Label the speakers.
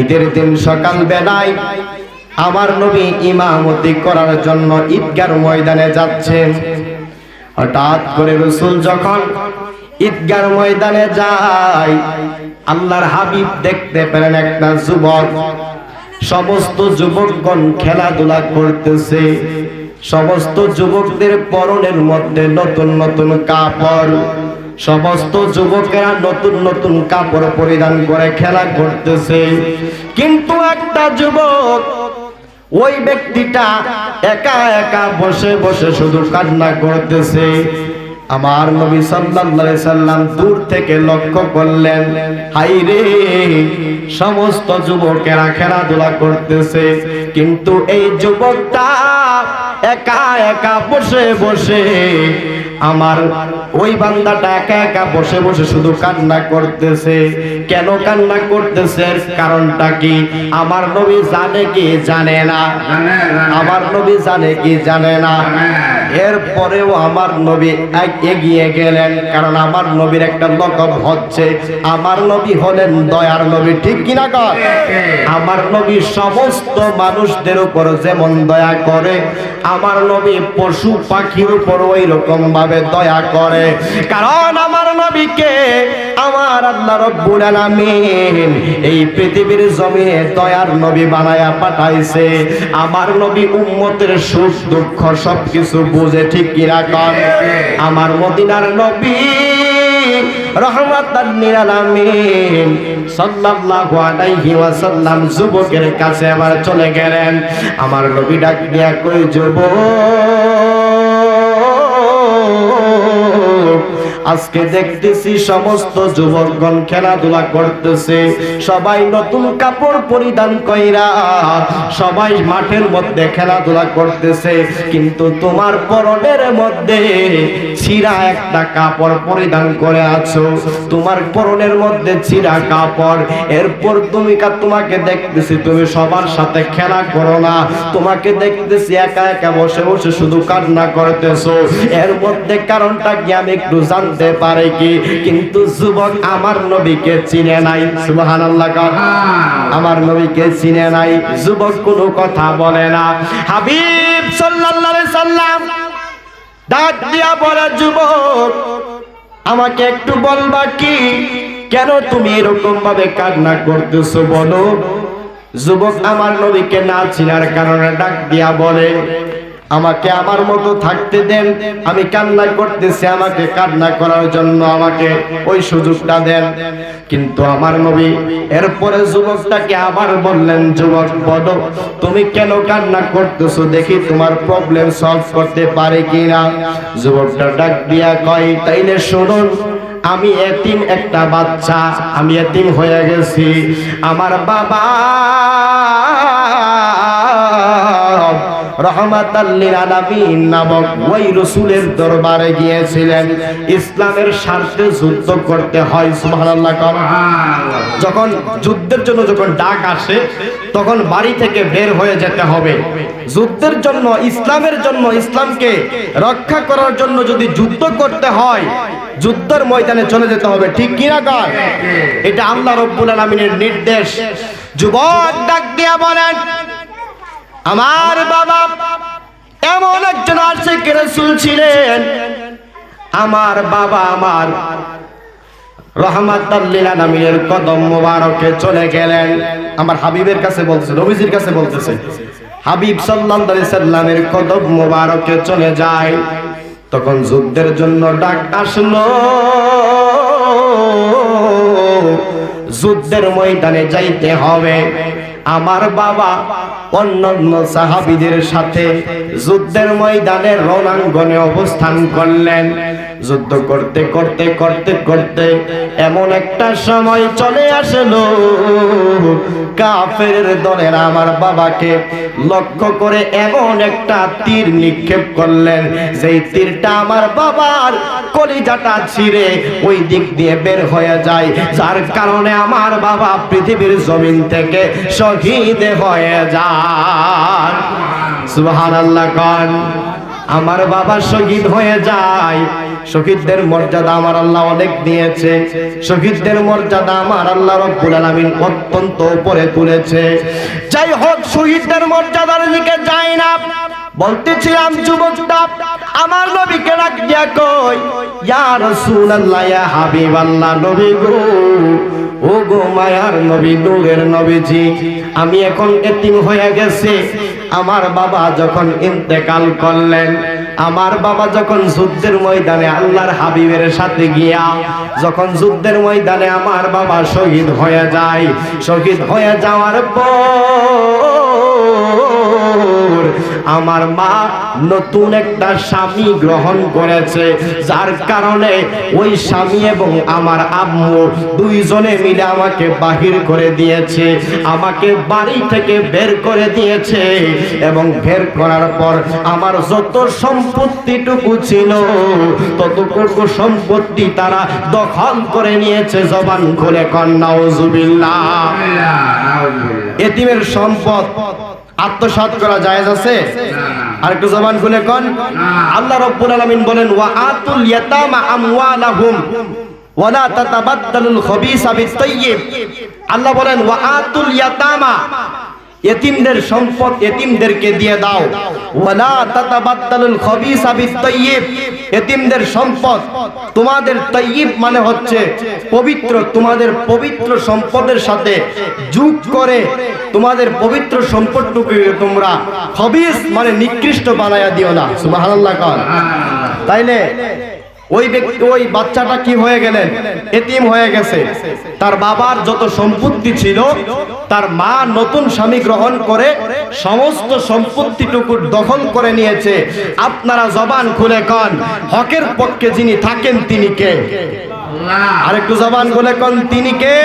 Speaker 1: ঈদের দিন সকাল বেলায় আমার নবী ইমামতি করার জন্য ঈদগার ময়দানে যাচ্ছেন। হঠাৎ করে রাসূল যখন ঈদগার ময়দানে যায়, আল্লাহর হাবিব দেখতে পেলেন একটা যুবক, সমস্ত যুবকগণ খেলাধুলা করতেছে। সমস্ত যুবকদের পরনের মধ্যে নতুন নতুন কাপড়, সমস্ত যুবকেরা নতুন নতুন কাপড় পরিধান করে খেলা করতেছে। কিন্তু একটা যুবক, ওই ব্যক্তিটা একা একা বসে বসে শুধু কান্না করতেছে। আমার নবী সাল্লাল্লাহু আলাইহি সাল্লাম দূর থেকে লক্ষ্য করলেন, হায় রে, সমস্ত যুবকেরা খেলাধুলা করতেছে, কিন্তু এই যুবকটা একা একা বসে বসে, আমার ওই বান্দাটা একা একা বসে বসে শুধু কান্না করতেছে। কেন কান্না করতেছে? কারণটা কি? আমার নবী জানে কি জানে না? আমার নবী জানে কি জানে না? এরপরেও আমার নবী এগিয়ে গেলেন, কারণ আমার নবীর একটা লকব হচ্ছে, আমার নবী হলেন দয়ার নবী। ঠিক কিনা কর? আমার নবী সমস্ত মানুষদের উপর যেমন দয়া করে, আমার নবী পশু পাখির উপর ওই রকম ভাবে দয়া করে। কারণ আমার নবীকে আমার আল্লাহ রাব্বুল আলামিন এই পৃথিবীর জমিনে দয়ার নবী বানায়া পাঠাইছে। আমার নবী উম্মতের সুখ দুঃখ সবকিছু বুঝে। ঠিক কিনা কর? আমার মদিনার নবী রহমাতাল লিল আলামিন সাল্লাল্লাহু আলাইহি ওয়াসাল্লাম যুবকের কাছে আবার চলে গেলেন। আমার নবী ডাক দিয়া কই, যুবক, আজকে দেখতেছি সমস্ত যুবকগণ খেলাধুলা করতেছে, সবাই নতুন কাপড় পরিধান কইরা সবাই মাঠের মধ্যে খেলাধুলা করতেছে, কিন্তু তোমার পরনের মধ্যে ছিঁড়া একটা কাপড় পরিধান করে আছো, তোমার পরনের মধ্যে ছিঁড়া কাপড়। এরপর তোমাকে দেখতেছি তুমি সবার সাথে খেলা করো না, তোমাকে দেখতেছি একা একা বসে বসে শুধু কান্না করতেছো। এর মধ্যে কারণটা কি আমি একটু জানতে পারি কি? কিন্তু যুবক আমার নবীকে চিনে নাই। সুবহানাল্লাহ। আমার নবীকে চিনে নাই। যুবক কোনো কথা বলে না। হাবিব সাল্লাল্লাহু আলাইহি সাল্লাম ডাক দিয়া বলে, যুবক, আমাকে একটু বলবা কি, কেন তুমি এরকম ভাবে কান্না করতেছো বলো। যুবক আমার নবীকে না চিনার কারণে ডাক দিয়া বলে, আমাকে আমার মতো থাকতে দেন, আমি কান্না করতেছি, আমাকে কান্না করার জন্য আমাকে ওই সুযোগটা দেন। কিন্তু আমার নবী এরপরে যুবকটাকে আবার বললেন, যুবক, বলো তুমি কেন কান্না করতেছো, দেখি তোমার প্রবলেম সলভ করতে পারে কিনা। যুবকটা ডাক দিয়া কয়, তাইলে শুনুন, আমি এতিম একটা বাচ্চা, আমি এতিম হয়ে গেছি। আমার বাবা রহমাতাল লিল আলামিন নামক ওই রাসূলের দরবারে গিয়েছিলেন, ইসলামের স্বার্থে যুদ্ধ করতে হয়। সুবহানাল্লাহ। যখন যুদ্ধের জন্য যখন ডাক আসে, তখন বাড়ি থেকে বের হয়ে যেতে হবে। যুদ্ধের জন্য, ইসলামের জন্য, ইসলামকে রক্ষা করার জন্য যদি যুদ্ধ করতে হয়, যুদ্ধের ময়দানে চলে যেতে হবে। ঠিক কিনা কর? এটা আল্লাহ রাব্বুল আলামিনের নির্দেশ। যুবক ডাক দিয়া বলেন, আমার বাবা এমন একজন আশিক রাসূল ছিলেন, আমার বাবা আমার রহমাতাল লিল আলামিনের কদম মোবারকে চলে গেলেন। আমার হাবিবের কাছে বলছে, নবীজির কাছে বলতেছে, হাবিব সাল্লাল্লাহু আলাইহি সাল্লামের কদম মোবারকে চলে যায়। তখন যুদ্ধের জন্য ডাক আসলো, যুদ্ধের ময়দানে যাইতে হবে। আমার বাবা অন্যান্য সাহাবীদের সাথে যুদ্ধের ময়দানে রণাঙ্গনে অবস্থান করলেন। যুদ্ধ করতে করতে করতে করতে এমন একটা সময় চলে আসলো, কাফের দলের আমার বাবাকে লক্ষ্য করে এমন একটা তীর নিক্ষেপ করলেন, যেই তীরটা আমার বাবার কলিজাটা ছিঁড়ে ওই দিক দিয়ে বের হয়ে যায়, যার কারণে আমার বাবা পৃথিবীর জমিন থেকে শহীদ হয়ে যায়। সুবহানাল্লাহ। আমার বাবা শহীদ হয়ে যায়। শহীদদের মর্যাদা আমার আল্লাহ অনেক দিয়েছে, শহীদদের মর্যাদা আমার আল্লাহ রব্বুল আলামিন অত্যন্ত উপরে তুলেছে। যাই হোক, শহীদদের মর্যাদার দিকে যাই না, বলতেছিলাম যুবকটা আমার নবীকে ডাক দিয়া কই, ইয়া রাসূলুল্লাহ, ইয়া হাবিবাল্লাহ, নবী গো, ও গো মায়ার নবী, নূরের নবীজি, আমি এখন এতিম হয়ে গেছি। আমার বাবা যখন ইন্তেকাল করলেন, আমার বাবা যখন যুদ্ধের ময়দানে আল্লাহর হাবিবের সাথে গিয়া যখন যুদ্ধের ময়দানে আমার বাবা শহীদ হয়ে যায়, শহীদ হয়ে যাওয়ার পর আমার মা নতুন একটা স্বামী গ্রহণ করেছে, যার কারণে ওই স্বামী এবং আমার আম্মু দুইজনে মিলে আমাকে বাহির করে দিয়েছে, আমাকে বাড়ি থেকে বের করে দিয়েছে। এবং বের করার পর আমার যত সম্পত্তিটুকু ছিল ততটুকু সম্পত্তি তারা দখল করে নিয়েছে। জবান খুলে কন নাউজুবিল্লাহ। এতিমের সম্পদ আত্মসাৎ করা জায়েজ আছে? আর একটু জবান খুলে কোন। আল্লাহ রাব্বুল আলামিন বলেন, ওয়া আতুল ইয়াতামা আমওয়ালাহুম ওয়া লা তাতাবাদদালুল খাবিসা বিত-তাইয়্যিব। আল্লাহ বলেন, ওয়া আতুল ইয়াতামা, এতিমদের সম্পদ এতিমদেরকে দিয়ে দাও। ওয়া লা তাতাবাদদালুল খাবিসা বিত-তাইয়্যিব, এতিমদের সম্পদ তোমাদের তাইয়্যিব মানে হচ্ছে পবিত্র, তোমাদের পবিত্র সম্পদের সাথে যোগ করে তোমাদের পবিত্র সম্পদটুকু তোমরা খবিস মানে নিকৃষ্ট বানায়া দিও না। সুবহানাল্লাহ কর। তাইলে ওই ব্যক্তি, ওই বাচ্চাটা কি হয়ে গেলেন? এতিম হয়ে গেছে। তার বাবার যত সম্পত্তি ছিল তার মা নতুন স্বামী গ্রহণ করে সমস্ত সম্পত্তিটুকু দখল করে নিয়েছে। আপনারা জবান খুলে কন, হকের পক্ষে যিনি থাকেন তিনি কে? আল্লাহ। আরেকটু জবান খুলে কন, তিনি কে?